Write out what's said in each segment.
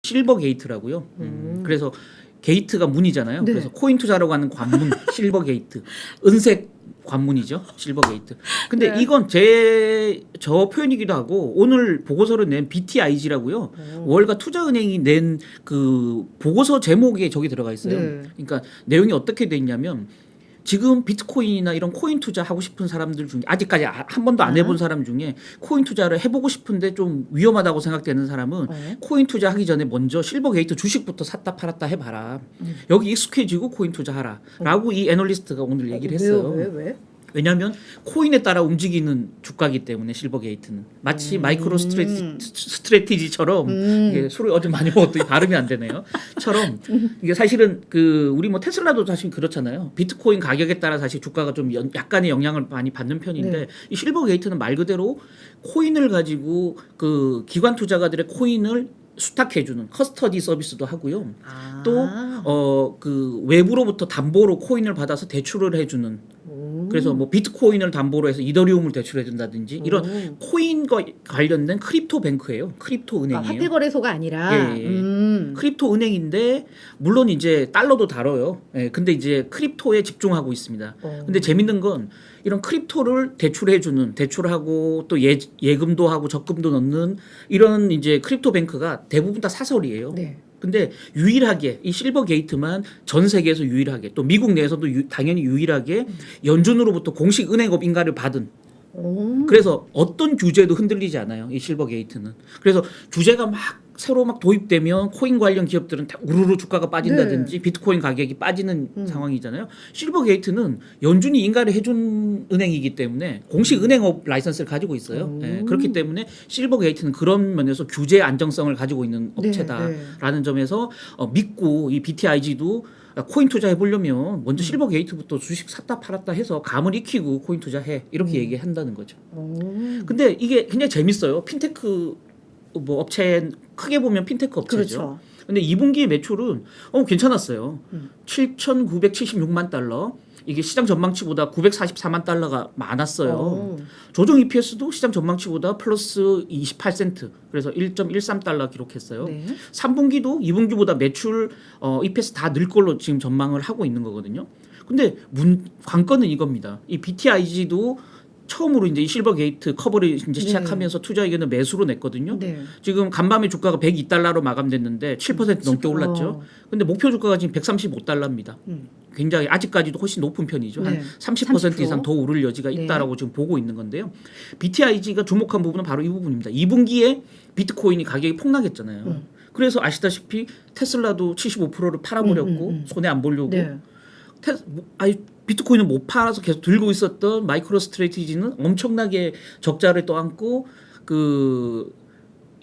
실버 게이트라고요. 그래서 게이트가 문이잖아요. 네. 그래서 코인 투자라고 하는 관문 실버 게이트. 은색 관문이죠. 실버 게이트. 근데 네. 이건 저 표현이기도 하고 오늘 보고서를 낸 BTIG라고요. 월가 투자은행이 낸 그 보고서 제목에 저기 들어가 있어요. 네. 그러니까 내용이 어떻게 돼 있냐면 지금 비트코인이나 이런 코인 투자 하고 싶은 사람들 중에 아직까지 한 번도 안 해본 사람 중에 코인 투자를 해보고 싶은데 좀 위험하다고 생각되는 사람은 코인 투자하기 전에 먼저 실버 게이트 주식부터 샀다 팔았다 해봐라. 여기 익숙해지고 코인 투자하라라고 이 애널리스트가 오늘 얘기를 했어요. 왜? 왜냐하면 코인에 따라 움직이는 주가이기 때문에 실버 게이트는 마치 마이크로 스트레티지처럼 이게 술을 어제 많이 먹었더니 발음이 안 되네요.처럼 이게 사실은 그 우리 뭐 테슬라도 사실 그렇잖아요. 비트코인 가격에 따라 사실 주가가 좀 약간의 영향을 많이 받는 편인데 네. 이 실버 게이트는 말 그대로 코인을 가지고 그 기관 투자가들의 코인을 수탁해주는 커스터디 서비스도 하고요. 또 그 외부로부터 담보로 코인을 받아서 대출을 해주는. 그래서 뭐 비트코인을 담보로 해서 이더리움을 대출해준다든지 이런 코인과 관련된 크립토 뱅크예요. 크립토 은행이에요. 화폐 거래소가 아니라. 예. 크립토 은행인데 물론 이제 달러도 다뤄요. 예. 근데 이제 크립토에 집중하고 있습니다. 근데 재밌는 건 이런 크립토를 대출해주는 대출하고 또 예금도 하고 적금도 넣는 이런 이제 크립토 뱅크가 대부분 다 사설이에요. 네. 근데 유일하게 이 실버 게이트만 전 세계에서 유일하게 또 미국 내에서도 당연히 유일하게 연준으로부터 공식 은행업 인가를 받은 그래서 어떤 규제도 흔들리지 않아요. 이 실버 게이트는. 그래서 규제가 새로 도입되면 코인 관련 기업들은 다 우르르 주가가 빠진다든지 비트코인 가격이 빠지는 상황이잖아요. 실버 게이트는 연준이 인가를 해준 은행이기 때문에 공식 은행업 라이선스를 가지고 있어요. 네, 그렇기 때문에 실버 게이트는 그런 면에서 규제 안정성을 가지고 있는 업체다라는 점에서 믿고 이 BTIG도 코인 투자해 보려면 먼저 실버 게이트부터 주식 샀다 팔았다 해서 감을 익히고 코인 투자해 이렇게 얘기한다는 거죠. 근데 이게 굉장히 재밌어요. 핀테크 뭐 업체 크게 보면 핀테크 업체죠. 그렇죠. 근데 2분기 매출은 괜찮았어요. 7,976만 달러. 이게 시장 전망치보다 944만 달러가 많았어요. 조정 EPS도 시장 전망치보다 플러스 28센트. 그래서 1.13달러 기록했어요. 네. 3분기도 2분기보다 매출 EPS 다 늘 걸로 지금 전망을 하고 있는 거거든요. 근데 관건은 이겁니다. 이 BTIG도 처음으로 이제 이 실버 게이트 커버를 이제 시작하면서 투자 의견을 매수로 냈거든요. 네. 지금 간밤에 주가가 102달러로 마감됐는데 7% 넘게 올랐죠. 근데 목표 주가가 지금 135달러입니다. 굉장히 아직까지도 훨씬 높은 편이죠. 한 30% 이상 더 오를 여지가 있다라고 지금 보고 있는 건데요. BTIG가 주목한 부분은 바로 이 부분입니다. 2분기에 비트코인이 가격이 폭락했잖아요. 그래서 아시다시피 테슬라도 75%를 팔아버렸고 손해 안 보려고 비트코인을 못 팔아서 계속 들고 있었던 마이크로 스트래티지는 엄청나게 적자를 떠안고 그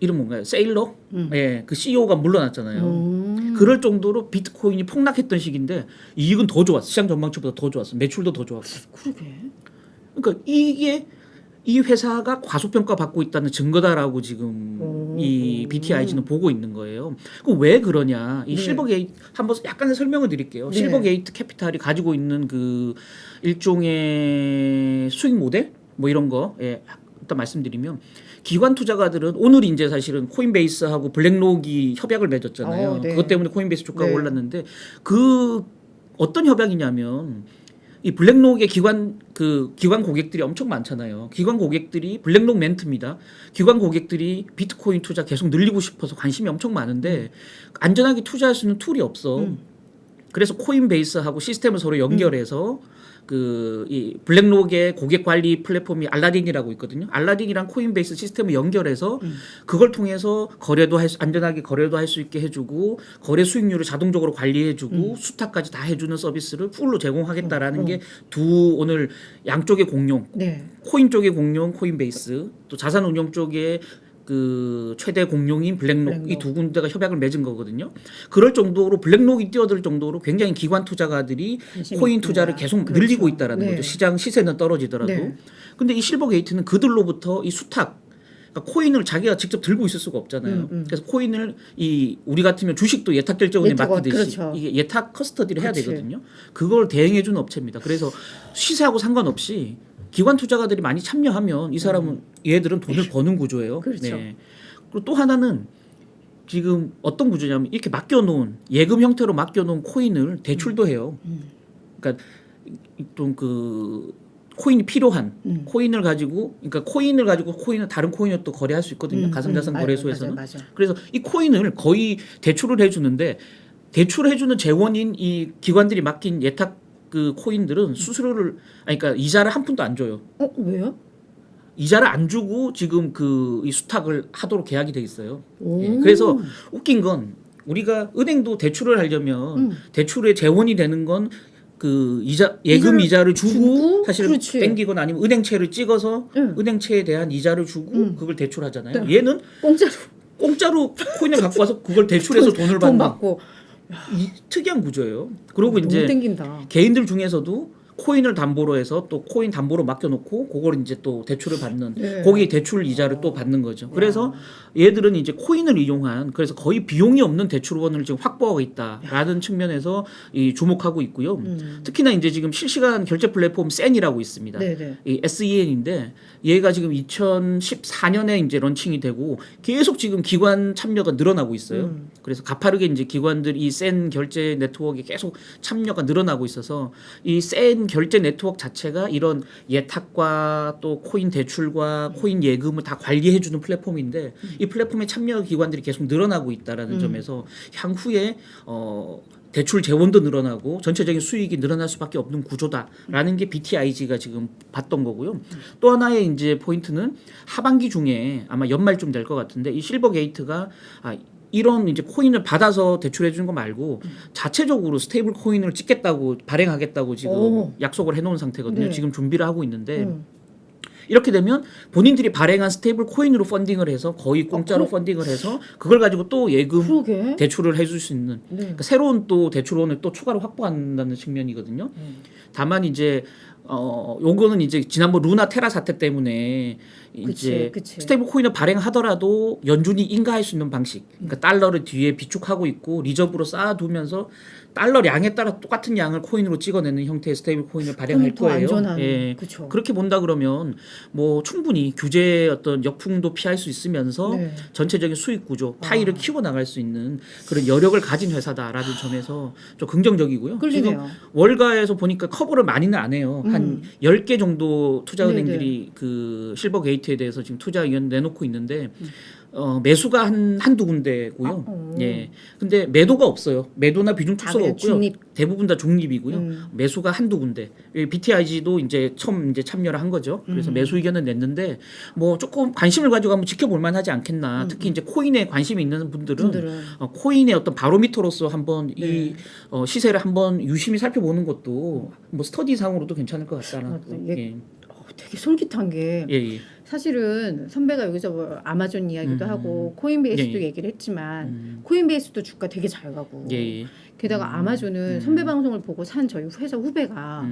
이름 뭔가요? 세일러? 예, 그 CEO가 물러났잖아요. 그럴 정도로 비트코인이 폭락했던 시기인데 이익은 더 좋았어. 시장 전망치보다 더 좋았어. 매출도 더 좋았고. 그러게. 그러니까 이게 이 회사가 과소평가 받고 있다는 증거다라고 지금 이 BTIG는 보고 있는 거예요. 그럼 왜 그러냐? 이 실버 게이트 한번 약간의 설명을 드릴게요. 실버 게이트 캐피탈이 가지고 있는 그 일종의 수익 모델 뭐 이런 거 일단 말씀드리면 기관 투자가들은 오늘 이제 사실은 코인베이스하고 블랙록이 협약을 맺었잖아요. 그것 때문에 코인베이스 주가가 올랐는데 그 어떤 협약이냐면 이 블랙록의 기관 고객들이 엄청 많잖아요. 기관 고객들이 블랙록 멘트입니다. 기관 고객들이 비트코인 투자 계속 늘리고 싶어서 관심이 엄청 많은데 안전하게 투자할 수 있는 툴이 없어. 그래서 코인베이스하고 시스템을 서로 연결해서 이 블랙록의 고객 관리 플랫폼이 알라딘이라고 있거든요. 알라딘이랑 코인베이스 시스템을 연결해서 그걸 통해서 안전하게 거래도 할 수 있게 해주고 거래 수익률을 자동적으로 관리해주고 수탁까지 다 해주는 서비스를 풀로 제공하겠다라는 게 오늘 양쪽의 공룡, 코인 쪽의 공룡 코인베이스, 또 자산운용 쪽의 그 최대 공룡인 블랙록 이 두 군데가 협약을 맺은 거거든요. 그럴 정도로 블랙록이 뛰어들 정도로 굉장히 기관 투자가들이 코인 투자를 계속 늘리고 있다라는 거죠. 시장 시세는 떨어지더라도. 근데 이 실버 게이트는 그들로부터 이 수탁 그러니까 코인을 자기가 직접 들고 있을 수가 없잖아요. 그래서 코인을 우리 같으면 주식도 예탁 결제은행 맡기듯이 이게 예탁 커스터디를 해야 되거든요. 그걸 대행해주는 업체입니다. 그래서 시세하고 상관없이 기관 투자가들이 많이 참여하면 이 사람은 얘들은 돈을 버는 구조예요. 그렇죠. 그리고 또 하나는 지금 어떤 구조냐면 이렇게 맡겨놓은 예금 형태로 맡겨놓은 코인을 대출도 해요. 그러니까 좀 그 코인이 필요한 코인을 가지고 그러니까 코인을 가지고 코인은 다른 코인을 또 거래할 수 있거든요. 가상자산 거래소에서는. 맞아. 그래서 이 코인을 거의 대출을 해주는데 대출해주는 재원인 이 기관들이 맡긴 예탁 그 코인들은 수수료를 아니 그러니까 이자를 한 푼도 안 줘요. 왜요? 이자를 안 주고 지금 그 이 수탁을 하도록 계약이 돼 있어요. 예, 그래서 웃긴 건 우리가 은행도 대출을 하려면 대출의 재원이 되는 건 그 이자 예금 이자를 주고 사실 그렇지. 땡기거나 아니면 은행채를 찍어서 은행채에 대한 이자를 주고 그걸 대출하잖아요. 네. 얘는 공짜로 코인을 갖고 와서 그걸 대출해서 돈을 돈 받는 받고 이 특이한 구조예요. 그리고 너무 이제 땡긴다. 개인들 중에서도 코인을 담보로 해서 또 코인 담보로 맡겨놓고 그걸 이제 또 대출을 받는 네. 거기에 대출 이자를 또 받는 거죠. 그래서 얘들은 이제 코인을 이용한 그래서 거의 비용이 없는 대출원을 지금 확보하고 있다라는 측면에서 이 주목하고 있고요. 특히나 이제 지금 실시간 결제 플랫폼 센이라고 있습니다. 네네. 이 SEN인데 얘가 지금 2014년에 이제 런칭이 되고 계속 지금 기관 참여가 늘어나고 있어요. 그래서 가파르게 이제 기관들 이 센 결제 네트워크에 계속 참여가 늘어나고 있어서 이 센 결제 네트워크 자체가 이런 예탁과 또 코인 대출과 코인 예금을 다 관리해주는 플랫폼인데 이 플랫폼에 참여 기관들이 계속 늘어나고 있다라는 점에서 향후에 대출 재원도 늘어나고 전체적인 수익이 늘어날 수밖에 없는 구조다라는 게 BTIG가 지금 봤던 거고요. 또 하나의 이제 포인트는 하반기 중에 아마 연말쯤 될 것 같은데 이 실버 게이트가 이런 이제 코인을 받아서 대출해 주는 거 말고 자체적으로 스테이블 코인을 찍겠다고 발행하겠다고 지금 약속을 해놓은 상태거든요. 네. 지금 준비를 하고 있는데 이렇게 되면 본인들이 발행한 스테이블 코인으로 펀딩을 해서 거의 공짜로 펀딩을 해서 그걸 가지고 또 예금 그러게. 대출을 해줄 수 있는 그러니까 새로운 또 대출원을 또 추가로 확보한다는 측면이거든요. 다만 이제 요거는 이제 지난번 루나 테라 사태 때문에 이제 그치. 스테이블 코인을 발행하더라도 연준이 인가할 수 있는 방식. 그러니까 달러를 뒤에 비축하고 있고 리저브로 쌓아두면서 달러량에 따라 똑같은 양을 코인으로 찍어내는 형태의 스테이블 코인을 발행할 더 거예요. 안전한. 예. 그쵸. 그렇게 본다 그러면 뭐 충분히 규제의 어떤 역풍도 피할 수 있으면서 네. 전체적인 수익 구조, 파이를 키워 나갈 수 있는 그런 여력을 가진 회사다라는 점에서 좀 긍정적이고요. 끌리네요. 지금 월가에서 보니까 커버를 많이는 안 해요. 한 10개 정도 투자은행들이 그 실버 게이트에 대해서 지금 투자 의견 내놓고 있는데 매수가 한두 군데고요. 예. 근데 매도가 없어요. 매도나 비중 축소가 없고요. 중립. 대부분 다 중립이고요. 매수가 한두 군데. BTIG도 이제 처음 이제 참여를 한 거죠. 그래서 매수 의견을 냈는데 뭐 조금 관심을 가지고 한번 지켜볼 만하지 않겠나. 특히 이제 코인에 관심이 있는 분들은 코인의 어떤 바로미터로서 한번 이 시세를 한번 유심히 살펴보는 것도 뭐 스터디상으로도 괜찮을 것 같다는. 예. 되게 솔깃한 게 사실은 선배가 여기서 뭐 아마존 이야기도 하고 코인베이스도 얘기를 했지만 코인베이스도 주가 되게 잘 가고 게다가 아마존은 선배 방송을 보고 산 저희 회사 후배가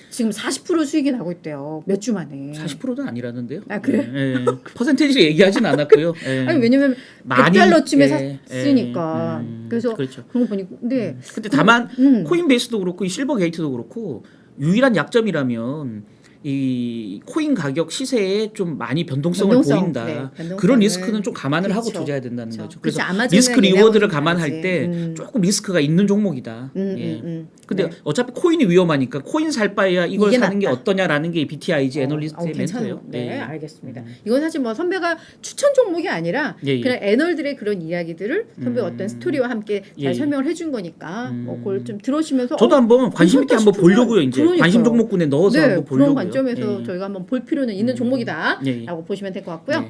지금 40% 수익이 나고 있대요. 몇 주 만에. 40%는 아니라는데요. 아 그래? 예. 퍼센테이지를 얘기하진 않았고요. 예. 아니 왜냐면 많이, 100달러쯤에 샀으니까. 그래서 그렇죠. 그런 거 보니까 근데 다만 코인베이스도 그렇고 이 실버 게이트도 그렇고 유일한 약점이라면 이 코인 가격 시세에 좀 많이 변동성을 보인다. 그런 리스크는 좀 감안을 하고 투자해야 된다는 거죠. 그래서 리스크 리워드를 감안할 때 조금 리스크가 있는 종목이다. 근데 어차피 코인이 위험하니까 코인 살 바에야 이걸 사는 게 어떠냐라는 게 BTIG 애널리스트의 멘트예요. 네, 알겠습니다. 이건 사실 뭐 선배가 추천 종목이 아니라 그냥 애널들의 그런 이야기들을 선배가 어떤 스토리와 함께 잘 설명을 해준 거니까 뭐 그걸 좀 들으시면서 저도 한번 관심 있게 한번 보려고요. 이제 관심 종목군에 넣어서 한번 보려고요. 점에서 저희가 한번 볼 필요는 있는 종목이다라고 보시면 될 것 같고요.